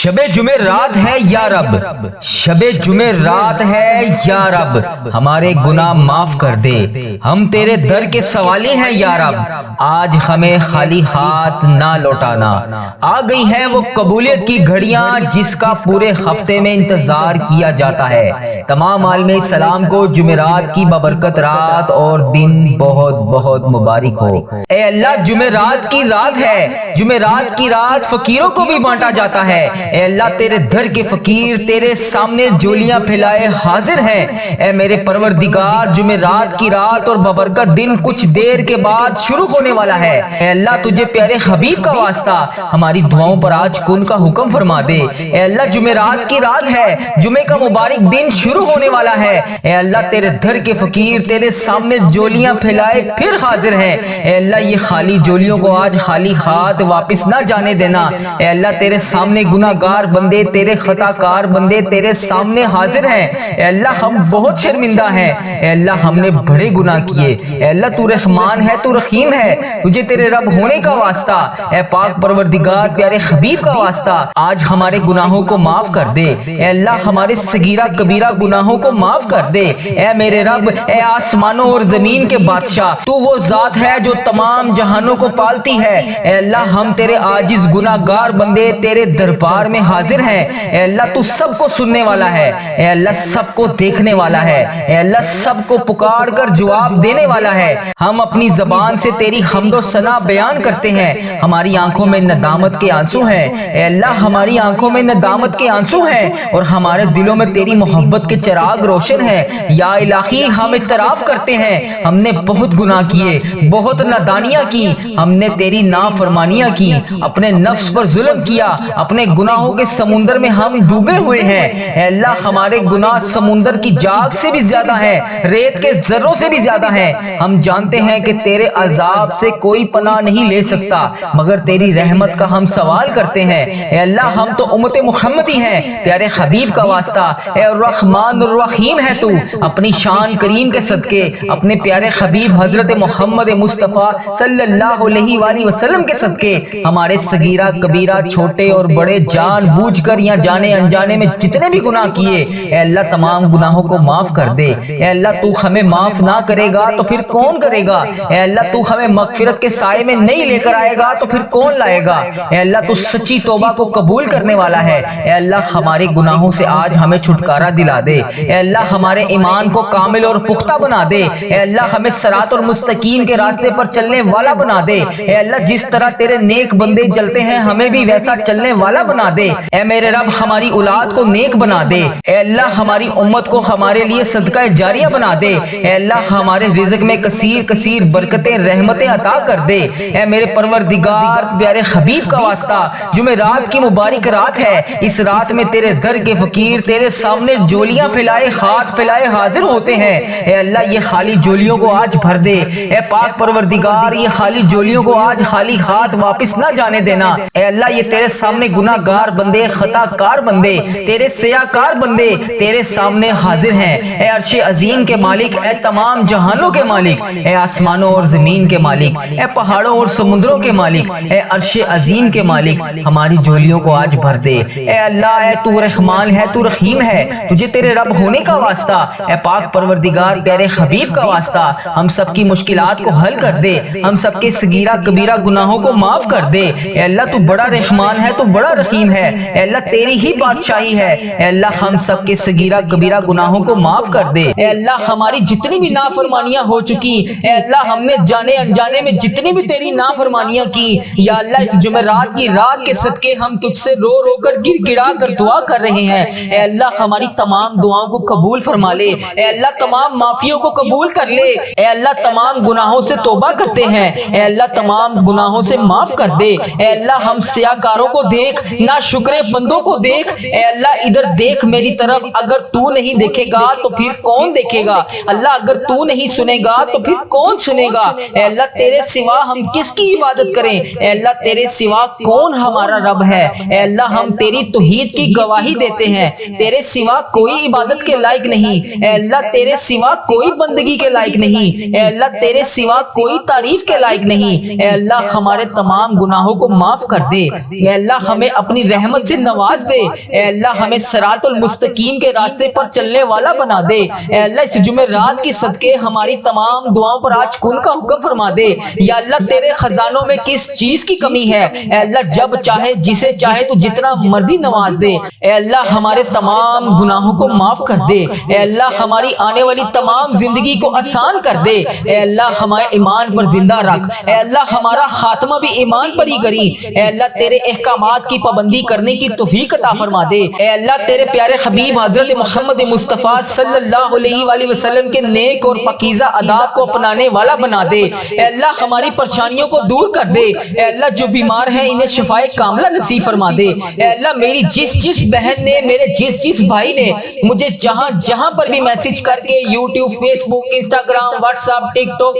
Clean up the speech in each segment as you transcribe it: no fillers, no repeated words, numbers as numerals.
شب جمعرات ہے یا رب، شب جمعرات ہے یا رب، ہمارے گناہ معاف کر دے، ہم تیرے در کے سوالی ہیں یا رب، آج ہمیں خالی ہاتھ نہ لوٹانا۔ آ گئی ہیں وہ قبولیت کی گھڑیاں جس کا پورے ہفتے میں انتظار کیا جاتا ہے۔ تمام عالم اسلام کو جمعرات کی بابرکت رات اور دن بہت بہت مبارک ہو۔ اے اللہ، جمعرات کی رات ہے، جمعرات کی رات فقیروں کو بھی بانٹا جاتا ہے۔ اے اللہ، تیرے در کے فقیر تیرے سامنے جولیاں پھیلائے حاضر ہیں۔ اے میرے پروردگار، جمعرات کی رات اور بابرکت دن کچھ دیر کے بعد شروع ہونے والا ہے۔ اے اللہ، تجھے پیارے حبیب کا واسطہ ہماری دعاؤں پر آج کن کا حکم فرما دے۔ اے اللہ، جمعرات کی رات ہے، جمعے کا مبارک دن شروع ہونے والا ہے۔ اے اللہ، تیرے در کے فقیر تیرے سامنے جولیاں پھیلائے پھر حاضر ہیں۔ اے اللہ، یہ خالی جولیوں کو آج خالی ہاتھ واپس نہ جانے دینا۔ اے اللہ، تیرے سامنے گناہگار بندے، تیرے خطا کار بندے تیرے سامنے حاضر ہیں۔ اے اللہ، ہم بہت شرمندہ ہیں۔ اے اللہ، ہم نے بڑے گناہ کیے۔ اے اللہ، تو رحمان ہے، تو رحیم ہے، تجھے تیرے رب ہونے کا واسطہ، اے پاک پروردگار پیارے حبیب کا واسطہ آج ہمارے گناہوں کو معاف کر دے۔ اے اللہ، ہمارے صغیرہ کبیرہ گناہوں کو معاف کر دے۔ اے میرے رب، اے آسمانوں اور زمین کے بادشاہ، تو وہ ذات ہے جو تمام جہانوں کو پالتی ہے۔ اے اللہ، ہم تیرے عاجز گناہگار بندے تیرے دربار میں حاضر ہیں۔ اے اللہ، تو سب کو سننے والا ہے۔ اے اللہ، سب کو دیکھنے والا ہے۔ اے اللہ، سب کو پکار کر جواب دینے والا ہے۔ ہم اپنی زبان سے تیری حمد و ثنا بیان کرتے ہیں۔ ہماری آنکھوں میں ندامت کے آنسو ہیں۔ اے اللہ، ہماری آنکھوں میں ندامت کے آنسو ہیں اور ہمارے دلوں میں تیری محبت کے چراغ روشن ہیں۔ یا الہی، ہم اعتراف کرتے ہیں ہم نے بہت گناہ کیے، بہت نادانیاں کی، ہم نے تیری نافرمانیاں کی، اپنے نفس پر ظلم کیا، اپنے گناہوں کے سمندر میں ہم ڈوبے ہوئے ہیں۔ اے اللہ، ہمارے گناہ سمندر کی جاگ سے بھی زیادہ ہیں، ریت کے ذروں سے بھی زیادہ ہیں۔ ہم جانتے ہیں کہ تیرے عذاب سے کوئی پناہ نہیں لے سکتا، مگر تیری رحمت کا ہم سوال کرتے ہیں۔ اے اللہ، ہم تو امت محمدی ہیں، پیارے حبیب کا واسطہ، اے الرحمن الرحیم ہے تو، اپنی شان کریم کے صدقے، اپنے پیارے حبیب حضرت محمد مصطفیٰ صلی اللہ علیہ وآلہ وسلم کے صدقے ہمارے صغیرہ کبیرہ چھوٹے اور بڑے جان بوجھ کر یا جانے انجانے میں جتنے بھی گناہ کیے، اے اللہ تمام گناہوں کو معاف کر دے۔ اے اللہ، تو ہمیں معاف نہ کرے گا تو پھر کون کرے گا؟ اے اللہ، تو ہمیں مغفرت کے سائے میں نہیں لے کر آئے گا تو پھر کون لائے گا؟ اے اللہ، تو سچی توبہ کو قبول کرنے والا ہے۔ اے اللہ، ہمارے گناہوں سے آج ہمیں چھٹکارا دلا دے۔ اے اللہ، ہمارے ایمان کو کامل اور پختہ بنا دے۔ اے اللہ، ہمیں صراط المستقیم کے راستے پر چلنے والا بنا دے۔ اے اللہ، جس طرح تیرے نیک بندے چلتے ہیں ہمیں بھی ویسا چلنے والا بنا دے۔ اے میرے رب، ہماری اولاد کو نیک بنا دے۔ اے اللہ، ہماری امت کو ہمارے لیے صدقہ جاریہ بنا دے۔ اے اللہ، ہمارے رزق میں کثیر کثیر برکتیں رحمتیں عطا کر دے۔ اے میرے پروردگار پیارے حبیب کا واسطہ، جمعرات کی مبارک رات ہے، اس رات میں تیرے در کے فقیر تیرے سامنے جولیاں پھیلائے ہاتھ پھیلائے حاضر ہوتے ہیں۔ اے اللہ، یہ خالی جولیوں کو آج بھر دے۔ اے پاک پروردگار، یہ خالی جولیوں کو آج خالی ہاتھ واپس نہ جانے دینا۔ اے اللہ، یہ تیرے سامنے گناہ گار بندے، خطا کار بندے، تیرے سیاہ کار بندے تیرے سامنے حاضر ہیں۔ اے عرش عظیم کے مالک، اے تمام جہانوں کے مالک، اے آسمانوں اور زمین کے مالک، اے پہاڑوں اور سمندروں کے مالک، اے عرش عظیم کے مالک، ہماری جولیوں کو آج بھر دے۔ اے اللہ، اے تو رحمان ہے، تو رحیم ہے، تجھے تیرے رب ہونے کا واسطہ، اے پاک پروردگار پیارے حبیب کا واسطہ ہم سب کی مشکلات کو حل کر دے، ہم سب کے صغیرہ کبیرہ گناہوں کو معاف کر دے۔ اے اللہ، تو بڑا رحمان ہے، تو بڑا رحیم ہے، اے اللہ تیری ہی بادشاہی ہے۔ اے اللہ، ہم سب کے صغیرہ کبیرہ گناہوں کو معاف کر دے۔ اے اللہ، ہماری جتنی بھی نافرمانیاں ہو چکی، اے اللہ ہم نے جانے انجانے میں جتنی بھی تیری نافرمانیاں کی، یا اللہ اس جمعرات کی رات کے صدقے ہم تجھ سے رو رو کر گر گڑا کر دعا کر رہے ہیں۔ اے اللہ، ہماری تمام دعاؤں کو قبول فرما لے۔ اے اللہ، تمام معافیوں کو قبول کر لے۔ اے اللہ، تمام گناہوں سے توبہ کرتے ہیں۔ اے اللہ، تمام گناہوں سے معاف کر دے۔ اے اللہ، ہم سیاہ کاروں کو دیکھ، نا شکرے بندوں کو دیکھ۔ اے اللہ، ادھر دیکھ میری طرف، اگر تو نہیں دیکھے گا تو پھر کون دیکھے گا؟ اللہ، اگر تو نہیں سنے گا تو پھر کون سنے گا؟ اے اللہ، تیرے سوا ہم کس کی عبادت کریں؟ اے اللہ، تیرے سوا کون ہمارا رب ہے؟ اے اللہ، ہم تیری توحید کی گواہی دیتے ہیں، تیرے سوا کوئی عبادت کے لائق نہیں۔ اے اللہ، تیرے سوا کوئی بندگی کے لائق نہیں۔ اے اللہ، تیرے سوا کوئی تعریف کے لائق نہیں۔ اے اللہ، ہمارے تمام گناہوں کو معاف کر دے۔ اے اللہ، ہمیں اپنی رحمت سے نواز دے۔ اے اللہ ہمیں صراط المستقیم کے راستے پر چلنے والا بنا دے۔ اے اللہ اس جمعرات کے صدقے ہماری تمام دعاؤں پر آج کن کا حکم فرما دے۔ یا اللہ تیرے خزانوں میں کس چیز کی کمی ہے؟ اے اللہ جب چاہے جسے چاہے تو جتنا مرضی نواز دے۔ اے اللہ ہمارے تمام گناہوں کو معاف کر دے۔ اے اللہ ہماری آنے والی تمام زندگی کو آسان کر دے۔ اے اللہ ہمارے ایمان پر زندہ رکھ۔ اے اللہ ہمارا خاتمہ بھی ایمان پر ہی کری۔ اے اللہ تیرے احکامات کی پابندی کرنے کی توفیق عطا فرما دے۔ اے اللہ تیرے پیارے حبیب حضرت محمد مصطفیٰ صلی اللہ علیہ وآلہ وسلم کے نیک اور پاکیزہ آداب کو اپنانے والا بنا دے۔ اے اللہ ہماری پریشانیوں کو دور کر دے۔ اے اللہ جو بیمار ہیں انہیں شفائے کاملہ نصیب فرما دے۔ اے اللہ میری جس بہن نے، میرے جس بھائی نے مجھے جہاں پر بھی میسج کر کے یوٹیوب، فیس بک، انسٹاگرام، واٹس ایپ، ٹک ٹاک،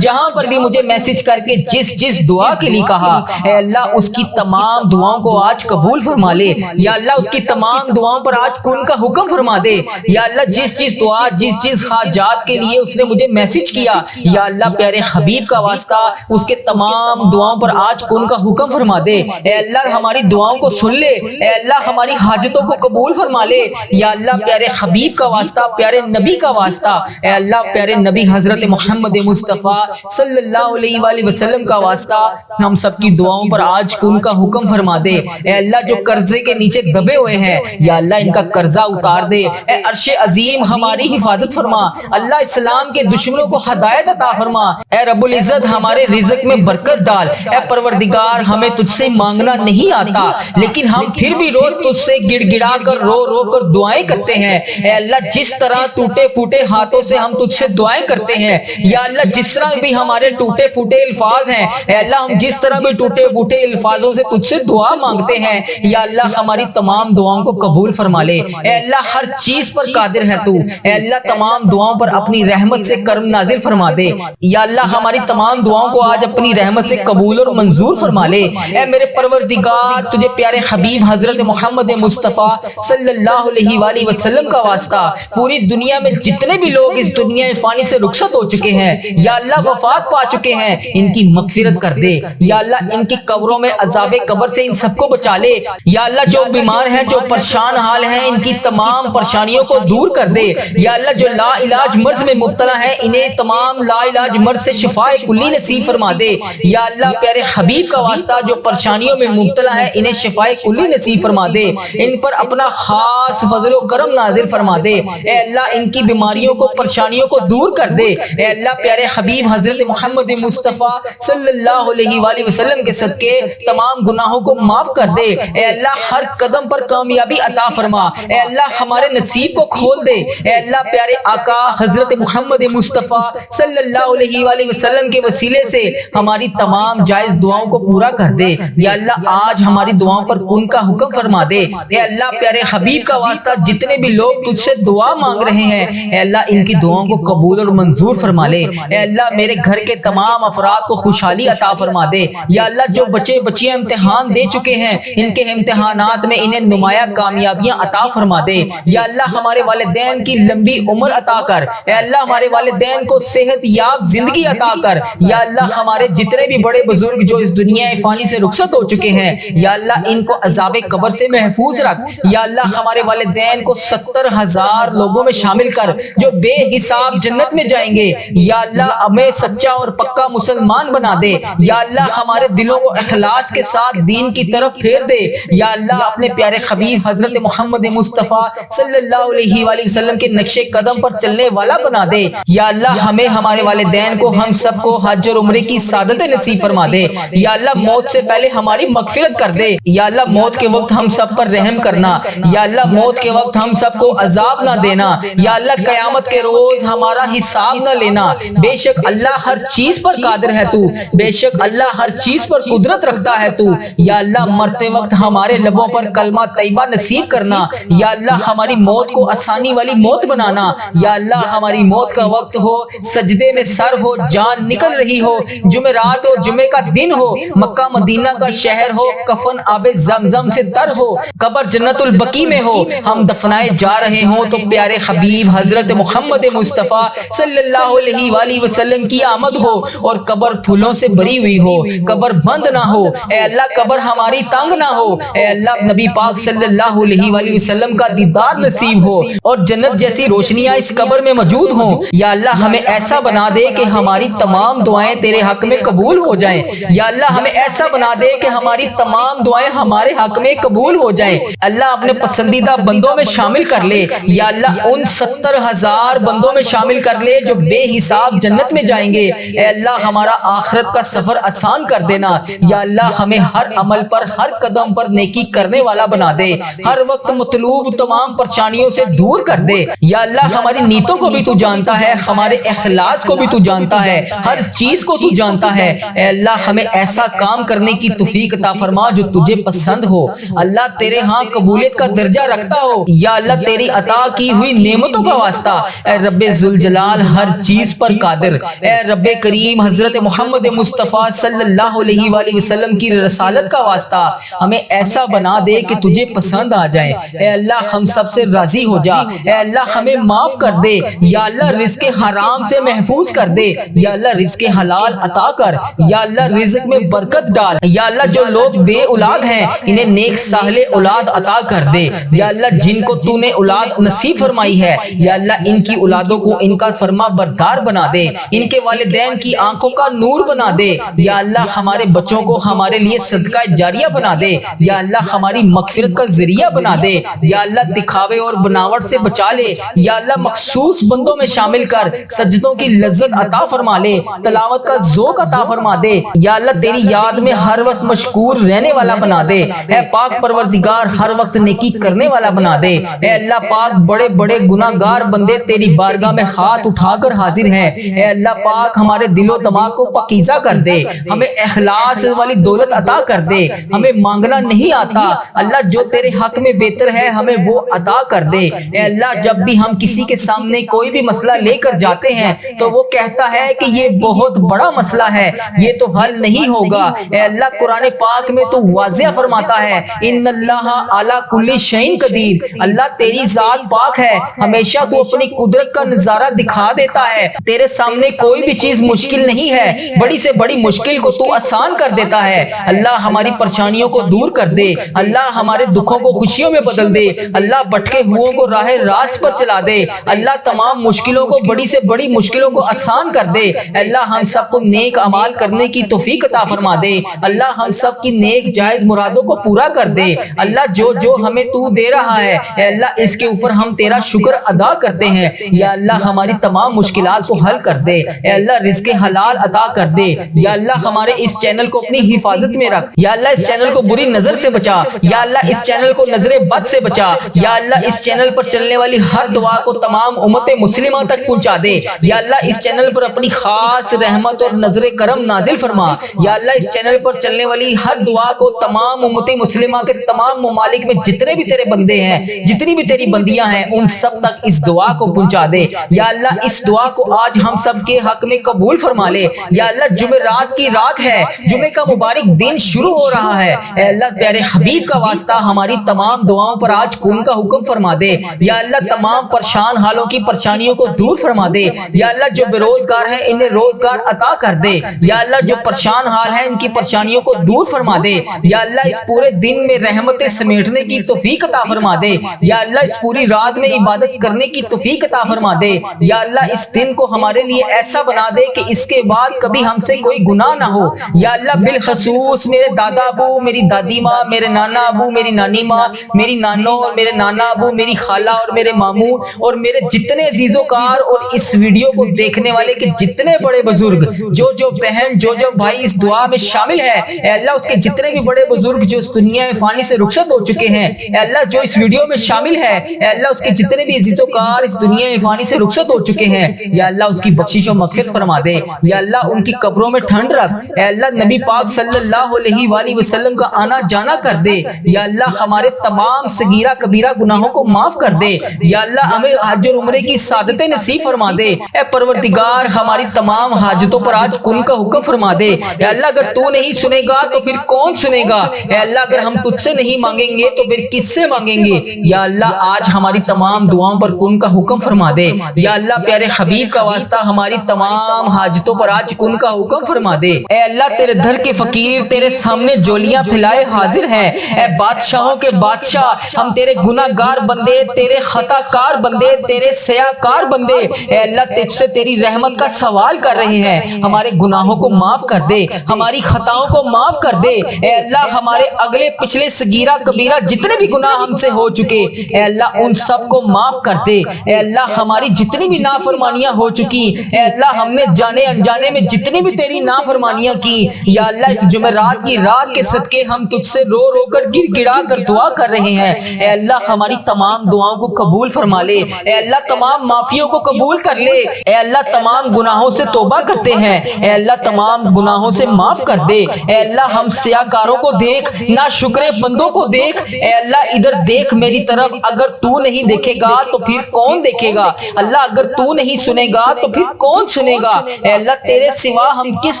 جہاں پر بھی مجھے میسج کر کے جس دعا کے لیے کہا، اے اللہ اس کی تمام دعاؤں کو آج قبول فرما لے۔ یا اللہ اس کی تمام دعاؤں پر آج کن کا حکم فرما دے۔ یا اللہ جس دعا، جس حاجات کے لیے اس نے مجھے میسج کیا، یا اللہ پیارے حبیب کا واسطہ اس کے تمام دعاؤں پر آج کن کا حکم فرما دے۔ اے اللہ ہماری دعاؤں کو سن لے۔ اے اللہ ہماری حاجتوں کو قبول فرما لے۔ یا اللہ پیارے حبیب کا واسطہ، پیارے نبی کا واسطہ، اے اللہ پیارے نبی حضرت محمد مصطفیٰ صلی اللہ علیہ وآلہ وسلم کا واسطہ ہم سب کی دعاؤں پر آج کن کا حکم فرما دے۔ اے اللہ جو قرضے کے نیچے دبے ہوئے ہیں، یا اللہ ان کا قرضہ اتار دے۔ اے عرش عظیم ہماری حفاظت فرما۔ اللہ اسلام کے دشمنوں کو ہدایت عطا فرما۔ اے رب العزت ہمارے رزق میں برکت ڈال۔ اے پروردگار ہمیں تجھ سے مانگنا نہیں آتا، لیکن ہم پھر بھی روز تجھ سے گڑ گڑا کر رو کر دعائیں کرتے ہیں۔ اے اللہ جس طرح ٹوٹے پھوٹے ہاتھوں سے ہم تجھ سے دعائیں کرتے ہیں، یا اللہ جس طرح بھی ہمارے ٹوٹے پھوٹے الفاظ ہیں، اے اللہ ہم جس طرح بھی ٹوٹے پھوٹے الفاظوں سے تجھ سے دعا مانگتے ہیں، یا اللہ ہماری تمام دعاؤں کو قبول فرما لے۔ اے اللہ ہر چیز پر قادر ہے تو۔ اے اللہ تمام دعاؤں پر اپنی رحمت سے کرم نازل فرما دے۔ یا اللہ ہماری تمام دعاؤں کو آج اپنی رحمت سے قبول اور منظور فرما لے۔ اے میرے پروردگار تجھے پیارے حبیب حضرت محمد مصطفیٰ صلی اللہ علیہ وآلہ وسلم کا واسطہ پوری دنیا میں جتنے بھی لوگ اس دنیا فانی سے رخصت ہو چکے ہیں، یا اللہ وفات پا چکے ہیں، ان کی مغفرت کر دے۔ یا اللہ ان کی قبروں میں عذاب قبر سے ان سب کو بچا لے۔ یا اللہ جو بیمار ہیں، جو پریشان حال ہیں، ان کی تمام پریشانیوں کو دور کر دے۔ یا اللہ جو لا علاج مرض میں مبتلا ہیں، انہیں تمام لا علاج مرض سے شفاء کلی نصیب فرما دے۔ یا اللہ پیارے حبیب کا واسطہ جو پریشانیوں میں مبتلا ہے انہیں شفاء کلی نصیب فرما دے۔ ان پر اپنا خاص فضل و کرم نازل فرما دے۔ اے اللہ ان کی بیماریوں کو، پریشانیوں کو دور کر دے۔ اے اللہ پیارے حبیب حضرت محمد مصطفیٰ صلی اللہ علیہ وآلہ وسلم کے صدقے تمام گناہوں کو معاف کر دے۔ اے اللہ ہر قدم پر کامیابی عطا فرما۔ اے اللہ ہمارے نصیب کو کھول دے۔ اے اللہ پیارے آقا حضرت محمد مصطفیٰ صلی اللہ علیہ وآلہ وسلم کے وسیلے سے ہماری تمام جائز دعاؤں کو پورا کر دے۔ یا اللہ آج ہماری دعاؤں پر کن کا حکم فرما دے۔ اے اللہ پیارے حبیب کا واسطہ جتنے بھی لوگ تجھ سے دعا مانگ رہے ہیں، اے اللہ ان کی دعاؤں کو قبول اور منظور فرما لے۔ اے اللہ میرے گھر کے تمام افراد کو خوشحالی عطا فرما دے۔ یا اللہ جو بچے بچیاں امتحان دے چکے ہیں، ان کے امتحانات میں انہیں نمایاں کامیابیاں عطا فرما دے۔ یا اللہ ہمارے والدین کی لمبی عمر عطا کر۔ اے اللہ ہمارے والدین کو صحت یاب زندگی عطا کر۔ یا اللہ ہمارے جتنے بھی بڑے بزرگ جو اس دنیا فانی سے رخصت ہو چکے ہیں، یا اللہ ان کو عذاب قبر سے محفوظ رکھ۔ یا اللہ ہمارے والدین کو 70,000 لوگوں میں شامل کر جو بے حساب جنت میں جائیں گے۔ یا اللہ ہمیں سچا اور پکا مسلمان بنا دے۔ یا اللہ ہمارے دلوں کو اخلاص کے ساتھ دین کی طرف پھیر دے۔ یا اللہ اپنے پیارے حبیب حضرت محمد مصطفیٰ صلی اللہ علیہ وآلہ وسلم کے نقش قدم پر چلنے والا بنا دے۔ یا اللہ ہمیں، ہمارے والدین کو، ہم سب کو حج اور عمرے کی سعادت نصیب فرما دے۔ یا اللہ موت سے پہلے ہماری مغفرت کر دے۔ یا اللہ موت کے وقت ہم سب پر رحم کرنا۔ یا اللہ موت کے وقت ہم سب کو عذاب نہ دینا۔ یا اللہ قیامت کے روز ہمارا حساب نہ لینا۔ بے شک اللہ ہر چیز پر قادر ہے تو، بے شک اللہ ہر چیز پر قدرت رکھتا ہے تو۔ یا اللہ مرتے وقت ہمارے لبوں پر کلمہ طیبہ نصیب کرنا۔ یا اللہ ہماری موت کو آسانی والی موت بنانا۔ یا اللہ ہماری موت کا وقت ہو، سجدے میں سر ہو، جان نکل رہی ہو، جمعرات ہو، جمعے کا دن ہو، مکہ مدینہ کا شہر ہو، کفن آب زمزم سے تر ہو، قبر جنت البقیع میں ہو، ہم دفنائے جا رہے ہوں تو پیارے حبیب حضرت محمد مصطفیٰ صلی اللہ علیہ وآلہ وسلم کی آمد ہو اور قبر پھولوں سے بری ہوئی ہو، قبر بند نہ ہو۔ اے اللہ قبر ہماری تنگ تنگ نہ ہو، اے اللہ نبی پاک صلی اللہ علیہ وآلہ وسلم کا دیدار نصیب ہو اور جنت جیسی روشنیاں اس قبر میں موجود ہوں۔ یا اللہ ہمیں ایسا بنا دے کہ ہماری تمام دعائیں تیرے حق میں قبول ہو جائیں۔ یا اللہ ہمیں ایسا بنا دے کہ ہماری تمام دعائیں ہمارے حق میں قبول ہو جائیں۔ اللہ اپنے پسندیدہ بندوں میں شامل کر لے۔ یا اللہ ان 70,000 بندوں میں شامل کر لے جو بے حساب جنت میں جائیں گے۔ اے اللہ ہمارا آخرت کا سفر آسان کر دینا۔ یا اللہ ہمیں ہر عمل پر، ہر قدم پر نیکی کرنے والا بنا دے، ہر وقت مطلوب تمام پریشانیوں سے دور کر دے۔ یا اللہ ہماری نیتوں کو بھی تو جانتا ہے، ہمارے اخلاص کو بھی تو جانتا ہے، ہر چیز کو تو جانتا ہے۔ اے اللہ ہمیں ایسا کام کرنے کی توفیق عطا فرما جو تجھے پسند ہو، اللہ تیرے ہاں قبولیت کا درجہ رکھتا ہو۔ یا اللہ تیری عطا کی ہوئی نعمتوں کا واسطہ، اے رب ذوالجلال ہر چیز پر قادر، اے رب کریم حضرت محمد مصطفیٰ صلی اللہ علیہ وآلہ وسلم کی رسالت کا واسطہ ہمیں ایسا بنا دے کہ تجھے پسند آ جائے۔ اے اللہ ہم سب سے راضی ہو جا۔ اے اللہ ہمیں معاف کر دے۔ یا اللہ رزق حرام سے محفوظ کر دے۔ یا اللہ رزق حلال عطا کر۔ یا اللہ رزق میں برکت ڈال۔ یا اللہ جو لوگ بے اولاد ہیں انہیں نیک صالح اولاد عطا کر دے۔ یا اللہ جن کو تو نے اولاد نصیب فرمائی ہے، یا اللہ ان کی اولادوں کو ان کا فرما بردار بنا دے، ان کے والدین کی آنکھوں کا نور بنا دے۔ یا اللہ ہمارے بچوں کو ہمارے لیے صدقہ جاریہ بنا دے۔ یا اللہ ہماری مغفرت کا ذریعہ بنا دے۔ یا اللہ دکھاوے اور بناوٹ سے بچا لے۔ یا اللہ مخصوص بندوں میں شامل کر، سجدوں کی لذت عطا فرما لے، تلاوت کا ذوق عطا فرما دے۔ یا اللہ تیری یاد میں ہر وقت مشکور رہنے والا بنا دے۔ اے پاک پروردگار ہر وقت نیکی کرنے والا بنا دے۔ اے اللہ پاک بڑے بڑے گناہ گار بندے تیری بارگاہ میں ہاتھ اٹھا کر حاضر ہیں۔ اے اللہ پاک ہمارے دل و دماغ کو پاکیزہ کر دے، ہمیں اخلاص والی دولت عطا کر دے۔ ہمیں مانگنا نہیں آتا، اللہ جو تیرے حق میں بہتر ہے ہمیں وہ عطا کر دے۔ اے اللہ جب بھی ہم کسی کے سامنے کوئی بھی مسئلہ لے کر جاتے ہیں تو وہ کہتا ہے کہ یہ بہت بڑا مسئلہ ہے، یہ تو حل نہیں ہوگا۔ اے اللہ قرآن پاک میں تو واضح فرماتا ہے ان اللہ علی کل شیء قدیر، اللہ تیری ذات پاک ہے، ہمیشہ تو اپنی قدرت کا نظارہ دکھا دیتا ہے۔ تیرے سامنے کوئی بھی چیز مشکل نہیں ہے، بڑی سے بڑی مشکل کو تو آسان کر دیتا ہے۔ اللہ ہماری پریشانیوں کو دور کر دے، اللہ ہمارے دکھوں کو خوشیوں میں بدل دے، اللہ بھٹکے ہوئوں کو راہ راست پر چلا دے، اللہ تمام مشکلوں کو، بڑی سے بڑی مشکلوں کو آسان کر دے۔ اللہ ہم سب کو نیک اعمال کرنے کی توفیق عطا فرما دے، اللہ ہم سب کی نیک جائز مرادوں کو پورا کر دے۔ اللہ جو جو ہمیں تو دے رہا ہے اے اللہ اس کے اوپر ہم تیرا شکر ادا کرتے ہیں۔ یا اللہ ہماری تمام مشکلات کو حل کر دے، اے اللہ رزق حلال عطا کر دے۔ یا اللہ ہمارے اس چینل کو اپنی حفاظت میں رکھ، یا اللہ اس چینل کو بری نظر سے بچا، یا اللہ اس چینل کو نظر بد سے بچا، یا اللہ اس چینل پر چلنے والی ہر دعا کو تمام امت مسلمہ تک پہنچا دے۔ یا اللہ اس چینل پر اپنی خاص رحمت اور نظر کرم نازل فرما۔ یا اللہ اس چینل پر چلنے والی ہر دعا کو تمام امت مسلمہ کے تمام ممالک میں جتنے بھی تیرے بندے ہیں، جتنی بھی تیری بندیاں ہیں، ان سب تک اس دعا کو پہنچا دے۔ یا اللہ اس دعا کو آج ہم سب کے حق میں قبول فرما لے۔ یا اللہ جمعرات کی رات ہے، جمعے کا مبارک دن شروع ہو رہا ہے، اے اللہ پیارے حبیب کا واسطہ ہماری تمام دعاؤں پر آج کن کا حکم فرما دے۔ یا اللہ تمام پریشان حالوں کی پریشانیوں کو دور فرما دے۔ یا اللہ جو بے روزگار ہیں انہیں روزگار عطا کر دے۔ یا اللہ جو پریشان حال ہیں ان کی پریشانیوں کو دور فرما دے۔ یا اللہ اس پورے دن میں رحمتیں سمیٹنے کی توفیق عطا فرما دے۔ یا اللہ اس پوری رات میں عبادت کرنے کی توفیق عطا فرما دے۔ یا اللہ اس دن کو ہمارے لیے ایسا بنا دے کہ اس کے بعد کبھی ہم سے کوئی گناہ نہ ہو۔ یا اللہ بالخصوص میرے دادا ابو، میری دادی ماں، میرے نانا ابو، میری نانی ماں، میری نانو اور میرے نانا ابو، میری خالہ اور میرے ماموں اور میرے جتنے عزیز و کار اور اس ویڈیو کو دیکھنے والے کے جتنے بڑے بزرگ، جو بہن، جو بھائی اس دعا میں شامل ہے، اے اللہ اس کے جتنے بھی بڑے بزرگ جو اس دنیا فانی سے رخصت ہو چکے ہیں، اے اللہ جو اس ویڈیو میں شامل ہے، اے اللہ اس کے جتنے بھی عزیز و کار اس دنیا فانی سے رخصت ہو چکے ہیں، یا اللہ اس کی بخشش و مغفرت فرما دے۔ یا اللہ ان کی قبروں میں ٹھنڈ رکھ، اے اللہ نبی پاک صلی اللہ علیہ وآلہ وسلم کا آنا جانا کر دے۔ یا اللہ ہمارے تمام صغیرہ کبیرہ گناہوں کو معاف کر دے۔ یا اللہ ہمیں حج اور عمرے کی سعادتیں نصیب فرما دے۔ اے پروردگار ہماری تمام حاجتوں پر آج کن کا حکم فرما دے۔ اے اللہ اگر تو نہیں سنے گا تو پھر کون سنے گا؟ اے اللہ اگر ہم تجھ سے نہیں مانگیں گے تو پھر کس سے مانگیں گے؟ یا اللہ آج ہماری تمام دعاؤں پر کن کا حکم فرما دے۔ یا اللہ پیارے حبیب کا واسطہ ہماری تمام حاجتوں پر آج کن کا حکم فرما دے۔ اے اللہ تیرے در کے فقیر تیرے سامنے جولیاں کھلائے حاضر ہیں۔ اے بادشاہوں کے بادشاہ، ہم تیرے گناہ گار بندے، تیرے خطا کار بندے، تیرے سیاہ کار بندے اے اللہ تجھ سے تیری رحمت کا سوال کر رہے ہیں۔ ہمارے گناہوں کو معاف کر دے، ہماری خطاؤں کو معاف کر دے اے اللہ۔ ہمارے اگلے پچھلے صغیرہ کبیرہ جتنے بھی گناہ ہم سے ہو چکے اے اللہ ان سب کو معاف کر دے اے اللہ۔ ہماری جتنی بھی نافرمانیاں ہو چکی اے اللہ، ہم نے جانے انجانے میں جتنی بھی تیری نافرمانیاں کی یا اللہ، اس جمعرات کی رات کے صدقے ہم تجھ سے رو رو کر گر گڑا کر دعا کر رہے ہیں اے اللہ۔ ہماری تمام دعاؤں کو قبول فرما لے اے اللہ، تمام معافیوں کو قبول کر لے اے اللہ۔ تمام گناہوں سے توبہ کرتے ہیں اے اللہ، تمام گناہوں سے معاف کر دے اے اللہ۔ ہم سیاکاروں کو دیکھ، ناشکرے بندوں کو دیکھ اے اللہ، ادھر دیکھ میری طرف۔ اگر تو نہیں دیکھے گا تو پھر کون دیکھے گا اللہ؟ اگر تو نہیں سنے گا تو پھر کون سنے گا اے اللہ؟ تیرے سوا ہم کس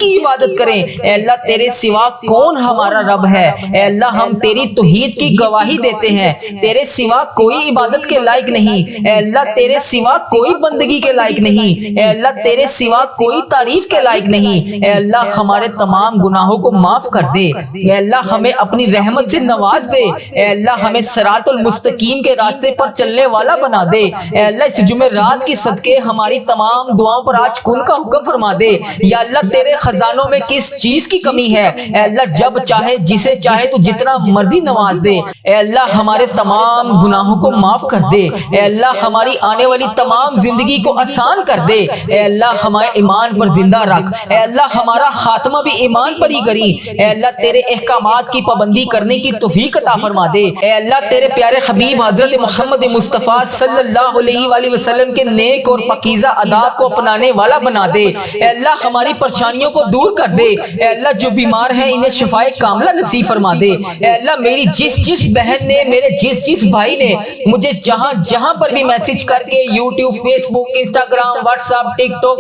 کی عبادت کریں اے اللہ؟ تیرے سوا کون ہمارا رب ہے اے اللہ؟ ہم تیری توحید کی گواہی دیتے ہیں، تیرے سوا کوئی عبادت کے لائق نہیں اے اللہ، تیرے سوا کوئی بندگی کے لائق نہیں اے اللہ، تیرے سوا کوئی تعریف کے لائق نہیں اے اللہ۔ ہمارے تمام گناہوں کو معاف کر دے اے اللہ، ہمیں اپنی رحمت سے نواز دے اے اللہ، ہمیں صراط المستقیم کے راستے پر چلنے والا بنا دے اے اللہ۔ اس جمعرات کی صدقے ہماری تمام دعاؤں پر آج کن کا حکم فرما دے یا اللہ۔ تیرے خزانوں میں کس چیز کی کمی ہے اے اللہ؟ جب چاہے جسے چاہے تو جتنا مرضی نواز دے اے اللہ۔ ہمارے تمام گناہوں کو معاف کر دے اے اللہ، ہماری آنے والی تمام زندگی کو آسان کر دے اے اللہ۔ ہمارے ایمان پر زندہ رکھ اے اللہ، ہمارا خاتمہ بھی ایمان پر ہی کری اے اللہ۔ تیرے احکامات کی پابندی کرنے کی توفیق عطا فرما دے اے اللہ۔ تیرے پیارے حبیب حضرت محمد مصطفیٰ صلی اللہ علیہ وآلہ وسلم کے نیک اور پاکیزہ آداب کو اپنانے والا بنا دے اے اللہ۔ ہماری پریشانیوں کو دور کر دے اے اللہ۔ جو بیمار ہیں انہیں شفائے کاملہ نصیب فرما دے اے اللہ۔ میری جس بہن نے، میرے جس بھائی نے مجھے جہاں پر بھی میسج کر کے، یوٹیوب، فیس بک، انسٹاگرام، واٹس ایپ، ٹک ٹاک،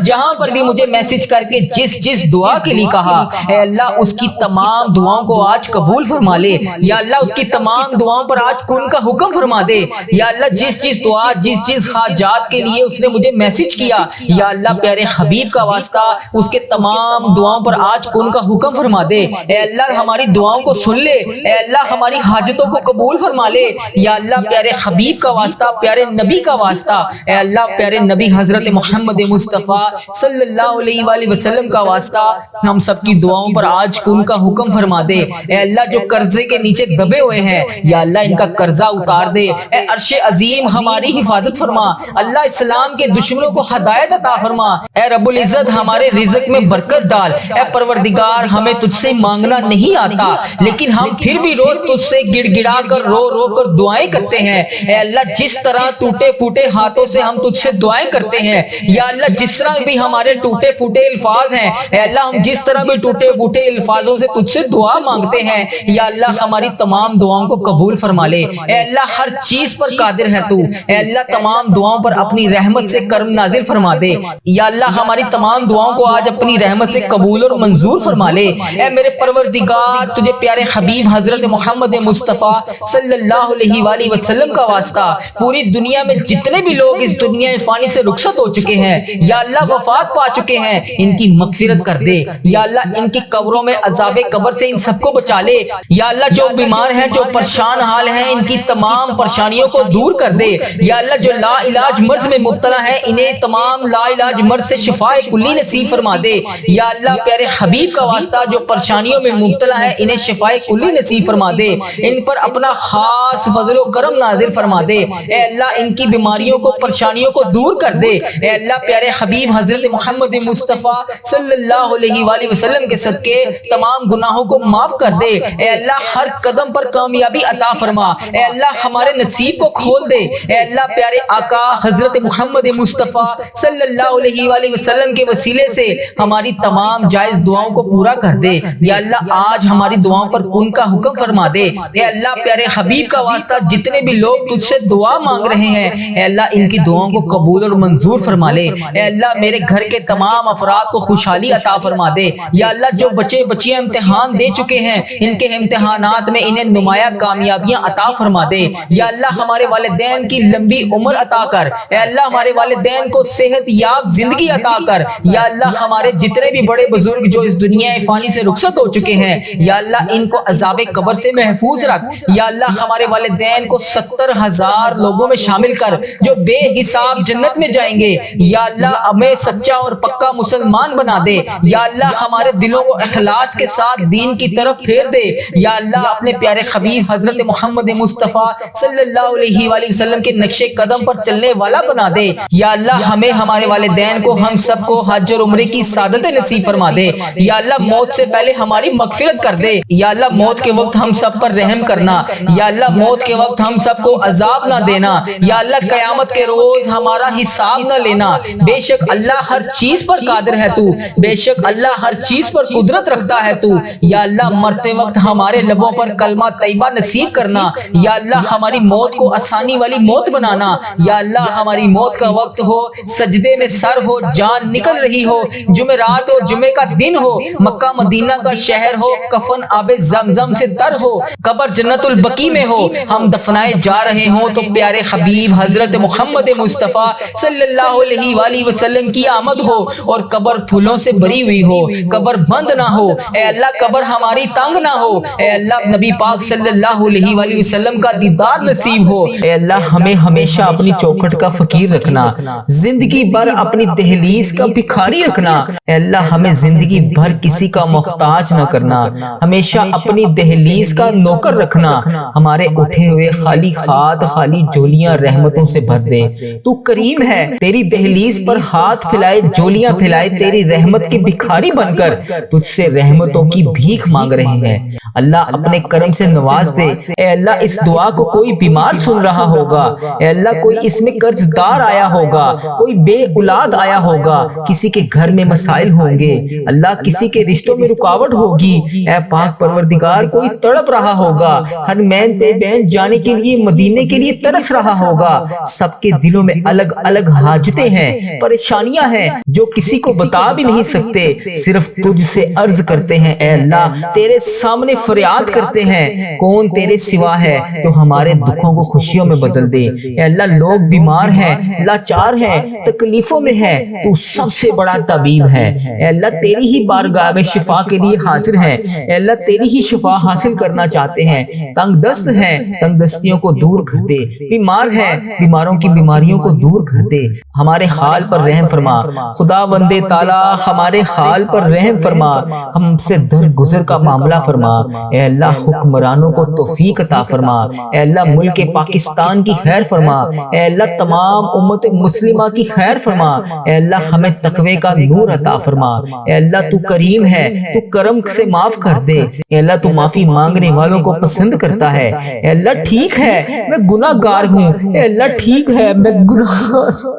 جہاں پر بھی مجھے میسج کر کے جس دعا کے لیے کہا اے اللہ، اس کی تمام دعاؤں کو آج قبول فرما لے یا اللہ۔ اس کی تمام دعاؤں پر آج کن کا حکم فرما دے یا اللہ۔ جس دعا، جس حاجات کے لیے اس نے مجھے میسج کیا یا اللہ، پیارے حبیب کا واسطہ اس کے تمام دعاؤں پر آج کن کا حکم فرما دے اے اللہ۔ ہماری دعاؤں کو سن لے اے اللہ، ہماری حاجتوں کو قبول فرما لے یا اللہ۔ پیارے حبیب کا واسطہ، پیارے نبی کا واسطہ اے اللہ، پیارے نبی حضرت محمد مصطفیٰ صلی اللہ علیہ وآلہ وسلم کا واسطہ ہم سب کی دعاؤں پر آج کن کا حکم فرما دے اے اللہ۔ جو قرضے کے نیچے دبے ہوئے ہیں یا اللہ، ان کا قرضہ اتار دے اے عرش عظیم۔ ہماری حفاظت فرما اللہ، اسلام کے دشمنوں کو ہدایت عطا فرما اے رب العزت۔ ہمارے رزق میں برکت ڈال اے پروردگار۔ ہمیں تجھ سے مانگنا نہیں آتا لیکن ہم پھر بھی روز تجھ سے گڑ گڑا کر، رو کر دعائیں کرتے ہیں اے اللہ۔ جس طرح ٹوٹے پھوٹے ہاتھوں سے ہم تجھ سے دعائیں کرتے ہیں یا اللہ، جس طرح بھی ہمارے ٹوٹے پھوٹے الفاظ ہیں اے اللہ، ہم جس طرح بھی ٹوٹے پھوٹے الفاظوں سے تجھ سے دعا مانگتے ہیں یا اللہ، ہماری تمام دعاؤں کو قبول فرما لے اے اللہ۔ ہر چیز پر قادر ہے تو اے اللہ۔ تمام دعاؤں پر اپنی رحمت سے کرم نازل فرما دے یا اللہ۔ ہماری تمام دعاؤں کو آج اپنی رحمت سے قبول اور منظور فرما لے اے میرے پروردگار۔ تجھے پیارے حبیب حضرت محمد مصطفیٰ صلی اللہ علیہ وآلہ وسلم کا واسطہ پوری دنیا میں جتنے بھی لوگ اس دنیا فانی سے رخصت ہو چکے ہیں یا اللہ، وفات پا چکے ہیں، ان کی مغفرت کر دے یا اللہ۔ ان کی قبروں میں عذاب قبر سے ان سب کو بچا لے یا اللہ۔ جو بیمار ہیں، جو پریشان حال ہیں، ان کی تمام پریشانیوں کو دور کر دے یا اللہ۔ جو لا علاج مرض میں مبتلا ہیں، انہیں تمام لا علاج مرض سے شفاء کلی نصیب فرما دے یا اللہ۔ پیارے حبیب کا واسطہ جو پریشانیوں میں مبتلا ہے، انہیں شفاء کلی نصیب فرما دے۔ ان پر اپنا خاص فضل و کرم نازل فرما دے اے اللہ۔ ان کی بیماریوں کو، پریشانیوں کو دور کر دے اے اللہ۔ پیارے حبیب حضرت محمد مصطفیٰ صلی اللہ علیہ وآلہ وسلم کے صدقے تمام گناہوں کو معاف کر دے اے اللہ۔ ہر قدم پر کامیابی عطا فرما اے اللہ۔ ہمارے نصیب کو کھول دے اے اللہ۔ پیارے آقا حضرت محمد مصطفیٰ صلی اللہ علیہ وآلہ وسلم کے وسیلے سے ہماری تمام جائز دعاؤں کو پورا کر دے یا اللہ۔ آج ہماری دعاؤں پر کن کا حکم فرما دے اے اللہ پیارے حبیب کا واسطہ جتنے بھی لوگ تجھ سے دعا مانگ رہے ہیں اے اللہ ان کی دعاؤں کو قبول اور منظور فرما لے۔ اے اللہ میرے گھر کے تمام افراد کو خوشحالی عطا فرما دے۔ یا اللہ جو بچے بچیاں امتحان دے چکے ہیں ان کے امتحانات میں انہیں نمایاں کامیابیاں عطا فرما دے۔ یا اللہ ہمارے والدین کی لمبی عمر عطا کر۔ اے اللہ ہمارے والدین کو صحت یاب زندگی عطا کر۔ یا اللہ ہمارے جتنے بھی بڑے بزرگ جو اس دنیا فانی سے رخصت ہو چکے ہیں یا اللہ ان کو عذاب قبر سے محفوظ رکھ۔ یا اللہ ہمارے والدین کو 70,000 لوگوں میں شامل کر جو بے حساب جنت میں جائیں گے۔ یا اللہ ہمیں سچا اور پکا مسلمان بنا دے۔ یا اللہ ہمارے دلوں کو اخلاص کے ساتھ دین کی طرف پھیر دے۔ یا اللہ اپنے پیارے حبیب حضرت محمد مصطفیٰ صلی اللہ علیہ وآلہ وسلم کے نقش قدم پر چلنے والا بنا دے۔ یا اللہ ہمیں ہمارے والدین کو ہم سب کو حج اور عمرے کی سعادت نصیب فرما دے۔ یا اللہ موت سے پہلے ہماری مغفرت کر دے۔ یا اللہ موت کے وقت ہم سب پر رحم کرنا۔ یا اللہ موت کے وقت ہم سب کو عذاب نہ دینا۔ یا اللہ قیامت کے روز ہمارا حساب نہ لینا۔ بے شک اللہ ہر چیز پر قادر ہے تو، بے شک اللہ ہر چیز پر قدرت رکھتا ہے تو۔ یا اللہ مرتے وقت ہمارے لبوں پر کلمہ طیبہ نصیب کرنا۔ یا اللہ ہماری موت کو آسانی والی موت بنانا۔ یا اللہ ہماری موت کا وقت ہو، سجدے میں سر ہو، جان نکل رہی ہو، جمعرات ہو، جمعے کا دن ہو، مکہ مدینہ کا شہر ہو، کفن آب زمزم سے تر ہو، قبر جنت البقیع میں ہو، ہم دفنائے جا رہے ہوں تو پیارے حبیب حضرت محمد مصطفیٰ صلی اللہ علیہ وآلہ وسلم کی آمد ہو اور قبر پھولوں سے بری ہوئی ہو، قبر بند نہ ہو۔ اے اللہ قبر ہماری تنگ نہ ہو۔ اے اللہ نبی پاک صلی اللہ علیہ وآلہ وسلم کا دیدار نصیب ہو۔ اے اللہ ہمیں ہمیشہ اپنی چوکھٹ کا فقیر رکھنا، زندگی بھر اپنی دہلیز کا بھکاری رکھنا۔ اے اللہ ہمیں زندگی بھر کسی کا محتاج نہ کرنا، ہمیشہ اپنی دہلیز کا نوکر رکھنا۔ ہمارے اٹھے ہوئے خالی ہاتھ خالی جولیاں رحمتوں سے بھر دے۔ تو کریم ہے، تیری دہلیز پر ہاتھ پھیلائے جولیاں پھیلائے تیری رحمت کے بھکاری بن کر تجھ سے رحمتوں کی بھیک مانگ رہے ہیں۔ اللہ اپنے کرم سے نواز دے۔ اے اللہ اس دعا کو کوئی بیمار سن رہا ہوگا، اے اللہ کوئی اس میں قرض دار آیا ہوگا، کوئی بے اولاد آیا ہوگا، کسی کے گھر میں مسائل ہوں گے، اللہ کسی کے رشتوں میں رکاوٹ ہوگی، اے پاک پروردگار کوئی تڑپ رہا ہوگا، حرمین طیبین جانے کے لیے مدینے کے لیے ترس رہا ہوگا۔ سب کے دلوں میں الگ الگ حاجتیں ہیں، پریشانیاں ہیں جو کسی کو بتا بھی نہیں سکتے، صرف تجھ سے عرض کرتے ہیں۔ اے اللہ تیرے سامنے فریاد کرتے ہیں، کون تیرے سوا ہے جو ہمارے دکھوں کو خوشیوں میں بدل دے۔ اے اللہ لوگ بیمار ہیں، لاچار ہیں، تکلیفوں میں ہیں، تو سب سے بڑا طبیب ہے۔ اے اللہ تیری ہی بارگاہ میں شفا کے لیے حاضر ہیں، اے اللہ تیری ہی شفا حاصل کرنا چاہتے ہیں۔ تنگ دست ہیں، تنگ دستیوں کو دور کر دے، بیمار ہیں، بیماروں کی بیماریوں کو دور کر دے۔ ہمارے حال پر رحم فرما خدا وندے تعالی، ہمارے حال پر رحم فرما، ہم سے درگزر کا معاملہ فرما۔ اے اللہ حکمرانوں کو توفیق عطا فرما، اے اللہ ملک پاکستان کی خیر فرما، اے اللہ تمام امت مسلمہ کی خیر فرما، اے اللہ ہمیں تقوی کا نور عطا فرما۔ اے اللہ تو کریم ہے، تو کرم سے معاف کر دے۔ اے اللہ تو معافی مانگنے والوں کو پسند کرتا ہے۔ اے اللہ ٹھیک ہے میں گناہ گار ہوں، اے اللہ ٹھیک ہے میں گناہ گار ہوں،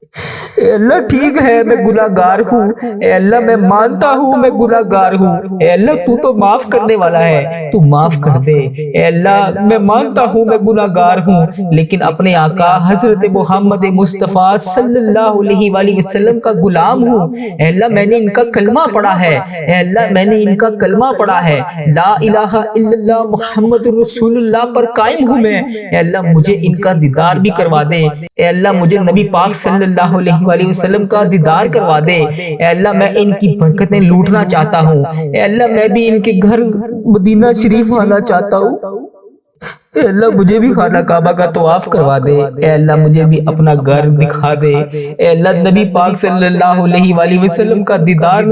اے اللہ ٹھیک ہے میں گناہ گار ہوں، اے اللہ میں مانتا ہوں میں گناہ گار ہوں، اے اللہ تو تو معاف کرنے والا ہے، تو معاف کر دے۔ اے اللہ میں مانتا ہوں میں گناہ گار ہوں، لیکن اپنے آقا حضرت محمد مصطفیٰ صلی اللہ علیہ وآلہ وسلم کا غلام ہوں۔ اے اللہ میں نے ان کا کلمہ پڑھا ہے، اے اللہ میں نے ان کا کلمہ پڑھا ہے، لا الہ الا اللہ محمد رسول اللہ پر قائم ہوں میں۔ اے اللہ مجھے ان کا دیدار بھی کروا دے، اے اللہ مجھے نبی پاک صلی اللہ علیہ وآلہ وسلم کا دیدار کروا دے۔ اے اللہ میں ان کی برکتیں لوٹنا چاہتا ہوں، اے اللہ میں بھی ان کے گھر مدینہ شریف آنا چاہتا ہوں۔ اے اللہ مجھے بھی خانہ کعبہ کا طواف کروا دے، اے اللہ مجھے بھی اپنا گھر دکھا دے، اے اللہ نبی پاک صلی اللہ علیہ وآلہ وسلم کا دیدار